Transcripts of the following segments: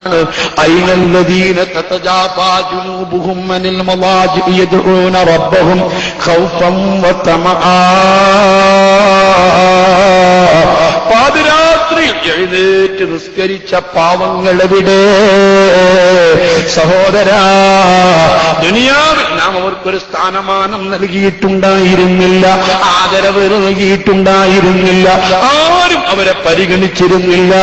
أين الذين تتجافى جنوبهم عن المضاجع يدعون ربهم خوفا وطمعا പാതിരാത്രി എഴുന്നേറ്റ് നിസ്കരിച്ച പാവങ്ങളെവിടെ? സഹോദരാ, ദുനിയാവിൽ നാം അവർക്കൊരു സ്ഥാനമാനം നൽകിയിട്ടുണ്ടായിരുന്നില്ല, ആദരവ് നൽകിയിട്ടുണ്ടായിരുന്നില്ല, ആരും അവരെ പരിഗണിച്ചിരുന്നില്ല.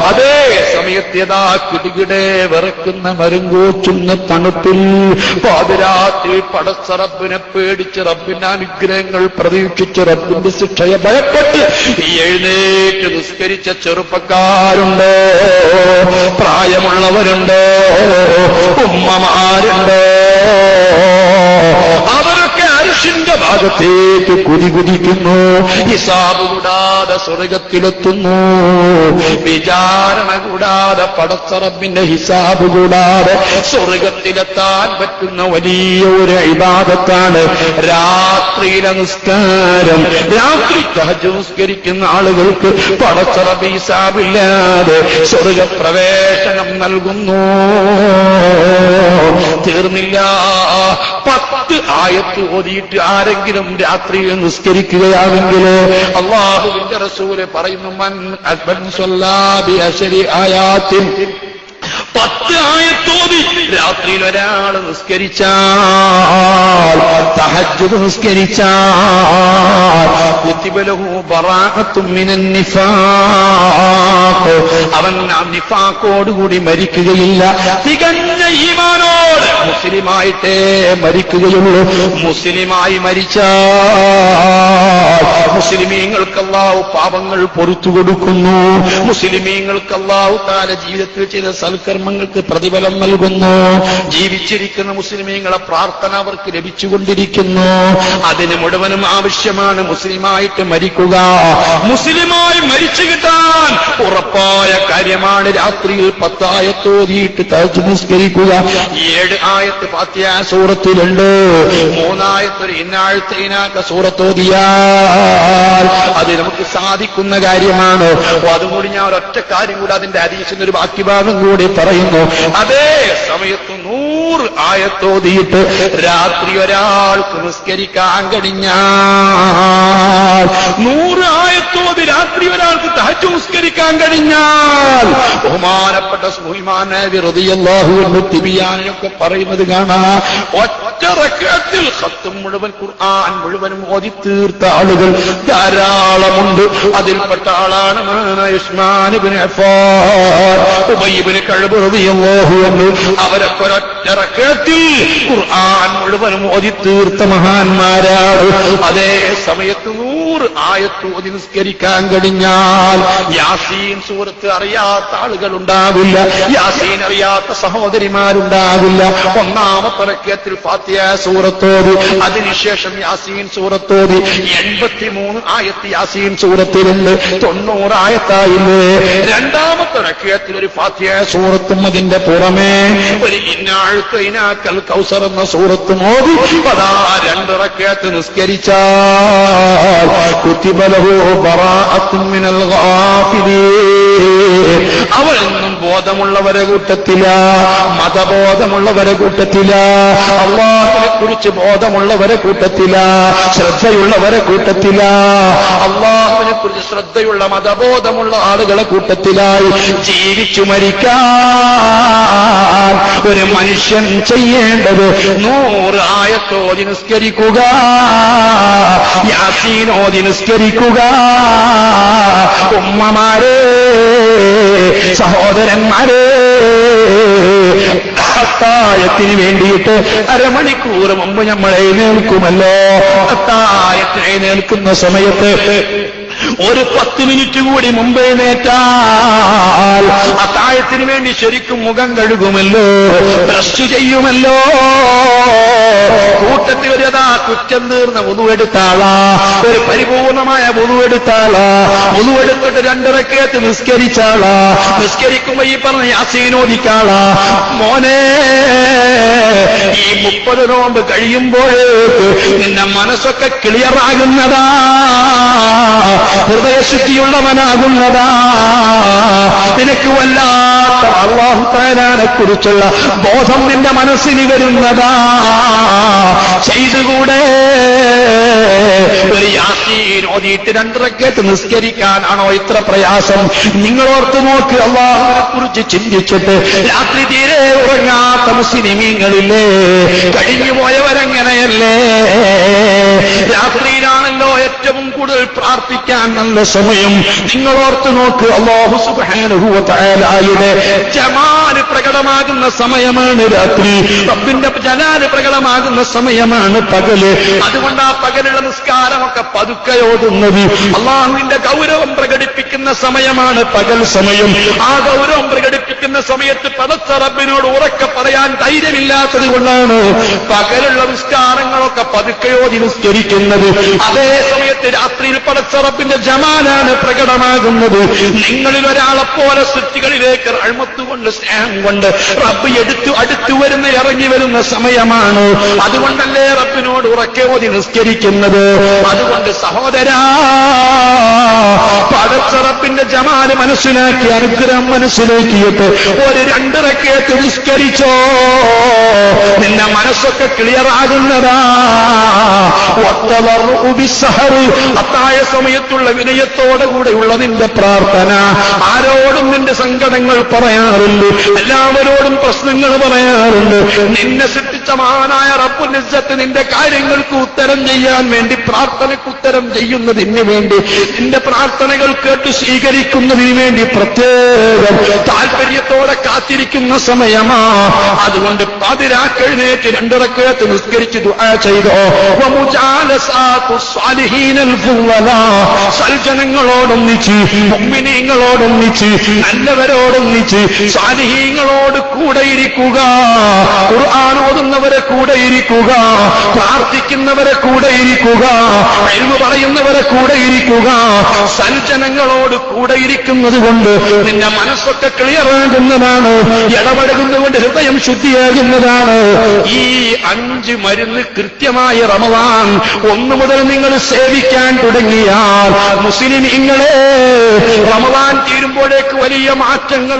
അതേ സമയത്തേതാ കിടുകിടെ വിറക്കുന്ന മരുങ്കോച്ചുന്ന തണുപ്പിൽ പാതിരാത്രി പടച്ച റബ്ബിനെ പേടിച്ച് റബ്ബിന്റെ അനുഗ്രഹങ്ങൾ പ്രതീക്ഷിച്ച് റബ്ബിന്റെ ശിക്ഷയെ ഭയപ്പെട്ട് എഴുന്നേറ്റ് നിസ്കരിച്ച ചെറുപ്പക്കാരുണ്ട്, പ്രായമുള്ളവരുണ്ട്, ഉമ്മമാരുണ്ട്. അവരൊക്കെ അർശിന്റെ ഭാഗത്തേക്ക് കുതികുതിക്കുന്നു. ഹിസാബ് കൂടാതെ സ്വർഗത്തിലെത്തുന്നു, വിചാരണ കൂടാതെ പടച്ച റബ്ബിന്റെ ഹിസാബ് കൂടാതെ സ്വർഗത്തിലെത്താൻ പറ്റുന്ന വലിയ ഒരു ഇബാദത്താണ് രാത്രിയിലെ നിസ്കാരം. രാത്രി തഹജ്ജുദ് നിസ്കരിക്കുന്ന ആളുകൾക്ക് പടച്ച റബ്ബ് ഹിസാബില്ലാതെ സ്വർഗപ്രവേശനം നൽകുന്നു. തീർന്നില്ല, 10 ആയത്ത് ഓതിയിട്ട് ആരെങ്കിലും രാത്രിയിൽ നിസ്കരിക്കുകയാണെങ്കിൽ അല്ലാഹുവിന്റെ റസൂല് പറയുന്നു, മൻ സല്ലല്ലാ ബി അശ്രി ആയാത്തിൻ, 10 ആയത്തോതി രാത്രിയിൽ ഒരാൾ നിസ്കരിച്ചാൽ, തഹജ്ജുദ് നിസ്കരിച്ചാൽ, കുതിബ ലഹു ബറാഅത്തും മിനൻ നിഫാഖ്, അവൻ നിഫാഖോടുകൂടി മരിക്കുകയില്ല, തികഞ്ഞ ഈമാനോട് മുസ്ലിമായിട്ടേ മരിക്കുകയുള്ളൂ. മുസ്ലിമായി മരിച്ചാൽ മുസ്ലിമീങ്ങൾക്ക് അല്ലാഹു പാപങ്ങൾ പൊറുത്തു കൊടുക്കുന്നു. മുസ്ലിമീങ്ങൾക്ക് അല്ലാഹു തആല ജീവിതത്തിൽ ചെയ്ത സൽക്കർമ്മങ്ങൾക്ക് പ്രതിഫലം നൽകുന്നു. ജീവിച്ചിരിക്കുന്ന മുസ്ലിമീങ്ങളെ പ്രാർത്ഥന അവർക്ക് ലഭിച്ചുകൊണ്ടിരിക്കുന്നു. അതിന് മുഴുവനും ആവശ്യമാണ് മുസ്ലിമായിട്ട് മരിക്കുക. മുസ്ലിമായി മരിച്ചു കിട്ടാൻ ഉറപ്പായ കാര്യമാണ് രാത്രിയിൽ 10 ആയത്ത് ഓതിയിട്ട് തഹജ്ജുദ് നിസ്കരിക്കുക. 7 ആയത്ത് ഫാത്തിഹ സൂറത്തിലുണ്ട്, 3 ആയത്ത് ഒരു ഇന്നാഴ്ത്തീനാക്ക സൂറത്ത് ഓതിയാൽ അത് നമുക്ക് സാധിക്കുന്ന കാര്യമാണ്. അതുകൂടി ഞാൻ ഒരൊറ്റ കാര്യം കൂടി അതിന്റെ ഹദീസിന്റെ ഒരു ബാക്കി ഭാഗം കൂടി പറയുന്നു. അതേ സമയത്ത് 100 ആയത്ത് ഓതിയിട്ട് രാത്രി ഒരാൾക്ക് നിസ്കരിക്കാൻ കഴിഞ്ഞാൽ, 100 ആയത്ത് ഓതി രാത്രി ഒരാൾക്ക് തഹജ്ജുദ് നിസ്കരിക്കാൻ കഴിഞ്ഞാൽ, ബഹുമാനപ്പെട്ട സുലൈമാൻ നബി റളിയല്ലാഹു അൻഹു തിബിയാനൊക്കെ പറയുന്നത് കാണാം, ഒറ്റ റക്അത്തിൽ ഖത്ം മുഴുവൻ ഖുർആൻ മുഴുവനും ഓതി തീർത്ത ആളുകൾ ധാരാളമുണ്ട്. അതിൽപ്പെട്ട ആളാണ് ഉസ്മാൻ ഇബ്നു അഫ്ഫാൻ, ഉബയ്യ് ഇബ്നു കഅബ് റളിയല്ലാഹു അൻഹു. അവരൊക്കെ ഒറ്റ റക്അത്തിൽ ഖുർആൻ മുഴുവനും ഓതി തീർത്ത മഹാന്മാരാണ്. അതേ സമയത്ത് 100 ആയത്ത് ഓതി നിസ്കരിക്കാൻ കഴിഞ്ഞാൽ യാസീൻ സൂറത്ത് അറിയാത്ത ആളുകൾ ഉണ്ടാവില്ല, യാസീൻ അറിയാത്ത സഹോദരിമാരുണ്ടാവില്ല. 1-ാമത്തെ റക്അത്തിൽ ഫാത്തിഹ സൂറത്തോതി, അതിനുശേഷം യാസീൻ സൂറത്തോതി. 83 ആയത്ത് യാസീൻ സൂറത്തിലുണ്ട്, 90 ആയത്തായില്ലേ. 2-ാമത്തെ റക്അത്തിൽ ഒരു ഫാത്തിഹ സൂറത്തും അതിന്റെ പുറമെ ഒരു ഇന്നാഴ്ത്തൈനാക്കൽ കൗസർ എന്ന സൂറത്തും ഓതി 2 റക്അത്ത് നിസ്കരിച്ചാൽ കുതിബ ലഹു ബറാഅത്തും മിനൽ ഗാഫിലീൻ, അവൾ എന്നും ബോധമുള്ളവരെ കൂട്ടത്തില, മതബോധമുള്ളവരെ കൂട്ടത്തില, അല്ലാഹുവിനെ കുറിച്ച് ബോധമുള്ളവരെ കൂട്ടത്തില, ശ്രദ്ധയുള്ളവരെ കൂട്ടത്തില, അല്ലാഹുവിനെ കുറിച്ച് ശ്രദ്ധയുള്ള മതബോധമുള്ള ആളുകളെ കൂട്ടത്തിലായി ജീവിച്ചു മരിക്കാൻ ഒരു മനുഷ്യൻ ചെയ്യേണ്ടത് 100 ആയത്ത് ഓതി നിസ്കരിക്കുക, യാസീൻ ഓതി നിസ്കരിക്കുക. ഉമ്മമാരെ, സഹോദരന്മാരെ, അത്താഴത്തിന് വേണ്ടിയിട്ട് അരമണിക്കൂർ മുമ്പ് നമ്മൾ എഴുന്നേൽക്കുമല്ലോ. അത്താഴത്തിന് എഴുന്നേൽക്കുന്ന സമയത്ത് ഒരു 10 മിനിറ്റ് കൂടി മുമ്പ് എഴുന്നേറ്റാൽ അത്താഴത്തിന് വേണ്ടി ശരിക്കും മുഖം കഴുകുമല്ലോ, ബ്രഷ് ചെയ്യുമല്ലോ. കൂട്ടത്തിൽ ഒരു കുറ്റം തീർന്ന വുദുവെടുത്താളാ, ഒരു പരിപൂർണമായ വുദുവെടുത്താളാ, വുദുവെടുത്തിട്ട് 2 റക്അത്ത് നിസ്കരിച്ചാളാ, നിസ്കരിക്കുമ്പോ ഈ പറഞ്ഞ യാസീൻ ഓതിക്കാളാ. മോനെ, ഈ 30 നോമ്പ് കഴിയുമ്പോഴേക്ക് നിന്റെ മനസ്സൊക്കെ ക്ലിയർ ആകുന്നതാ, ഹൃദയശുദ്ധിയുള്ളവനാകുന്നതാ. നിനക്ക് വല്ലാത്ത അല്ലാഹു തആലയെ കുറിച്ചുള്ള ബോധം നിന്റെ മനസ്സിൽ വരുന്നതാ. ചെയ്തുകൂടെ? ഒരു യാസീൻ ഓതിയിട്ട് 2 റക്അത്ത് നിസ്കരിക്കാനാണോ ഇത്ര പ്രയാസം? നിങ്ങൾ ഓർത്തു നോക്ക്, അല്ലാഹുവിനെ കുറിച്ച് ചിന്തിച്ചിട്ട് രാത്രി തീരെ ഉറങ്ങാത്ത മുസ്ലിമീങ്ങളില്ലേ? കഴിഞ്ഞുപോയവരങ്ങനെയല്ലേ? രാത്രിയിലാണല്ലോ ഏറ്റവും കൂടുതൽ പ്രാർത്ഥിക്കാൻ നല്ല സമയം. നിങ്ങൾ ഓർത്തു നോക്ക്, അല്ലാഹു സുബ്ഹാനഹു വ തആലയുടെ ജമാൽ പ്രകടമാകുന്ന സമയമാണ് രാത്രി, റബ്ബിന്റെ ജലാല് പ്രകടമാകുന്ന സമയമാണ് പകല്. അതുകൊണ്ട് ആ പകലുള്ള നിസ്കാരമൊക്കെ പതുക്കെ ഓതുന്നത്. അല്ലാഹുവിന്റെ ഗൗരവം പ്രകടിപ്പിക്കുന്ന സമയമാണ് പകൽ സമയം. ആ ഗൗരവം പ്രകടിപ്പിക്കുന്ന സമയത്ത് പടച്ച റബ്ബിനോട് ഉറക്കെ പറയാൻ ധൈര്യമില്ലാത്തത് കൊണ്ടാണ് പകലുള്ള നിസ്കാരങ്ങളൊക്കെ പതുക്കെ ഓതി നിസ്കരിക്കുന്നത്. അതേ സമയത്ത് രാത്രിയിൽ പടച്ച റബ്ബിന്റെ ജമാലാണ് പ്രകടമാകുന്നത്. നിങ്ങളിൽ ഒരാളെപ്പോലെ സൃഷ്ടികളിലേക്ക് റഹ്മത്ത് കൊണ്ട് സ്നേഹം കൊണ്ട് റബ്ബ് അടുത്തു വരുന്ന ഇറങ്ങി വരുന്ന സമയമാണ്. അതുകൊണ്ടല്ലേ റബ്ബിനോട് ഉറക്കെ ഓതി നിസ്കരിക്കുന്നത്. അതുകൊണ്ട് സഹോദരാ, പടച്ച റബ്ബിന്റെ ജമാല് മനസ്സിലാക്കി അനുഗ്രഹം മനസ്സിലാക്കിയിട്ട് ഒരു 2 റക്അത്ത് നിസ്കരിച്ചോ, നിന്റെ മനസ്സൊക്കെ ക്ലിയർ ആകുന്നതാ. അത്തായ സമയത്തുള്ള വിനയത്തോടുകൂടെയുള്ള നിന്റെ പ്രാർത്ഥന. ആരോടും നിന്റെ സങ്കടങ്ങൾ പറയാറുണ്ട്, എല്ലാവരോടും പ്രശ്നങ്ങൾ പറയാറുണ്ട്. നിന്നെ സൃഷ്ടിച്ച മഹാനായ റബ്ബുൽ ഇസ്സത്ത് നിന്റെ കാര്യങ്ങൾക്ക് ഉത്തരം ചെയ്യാൻ വേണ്ടി, പ്രാർത്ഥനയ്ക്ക് ഉത്തരം ചെയ്യുന്നതിന് വേണ്ടി, നിന്റെ പ്രാർത്ഥനകൾ കേട്ട് സ്വീകരിക്കുന്നതിന് വേണ്ടി പ്രത്യേകം താല്പര്യത്തോടെ കാത്തിരിക്കുന്ന സമയമാ. അതുകൊണ്ട് പാതിരാക്കെഴുന്നേറ്റ് 2 റക്അത്ത് നിസ്കരിച്ച് ദുആ ചെയ്തോ. സൽജനങ്ങളോടൊന്നിച്ച്, മുഅ്മിനീങ്ങളോടൊന്നിച്ച്, നല്ലവരോടൊന്നിച്ച്, സാലിഹീങ്ങളോട് കൂടെ ഇരിക്കുക. ഖുർആൻ ഓതുന്നവരെ കൂടെ ഇരിക്കുക, പ്രാർത്ഥിക്കുന്നവരെ കൂടെ ഇരിക്കുക, ഇൽമു പറയുന്നവരെ കൂടെ ഇരിക്കുക. സൽജനങ്ങളോട് കൂടെ ഇരിക്കുന്നത് കൊണ്ട് നിന്റെ മനസ്സൊക്കെ ക്ലിയർ ആകുന്നതാണ്, ഇടപഴകുന്നതുകൊണ്ട് ഹൃദയം ശുദ്ധിയാകുന്നതാണ്. ഈ 5 മരുന്ന് കൃത്യമായി റമദാൻ 1 മുതൽ നിങ്ങൾ സേവിക്കാൻ തുടങ്ങിയാൽ മുസ്ലിമീങ്ങളെ റമദാൻ തീരുമ്പോഴേക്ക് വലിയ മാറ്റങ്ങൾ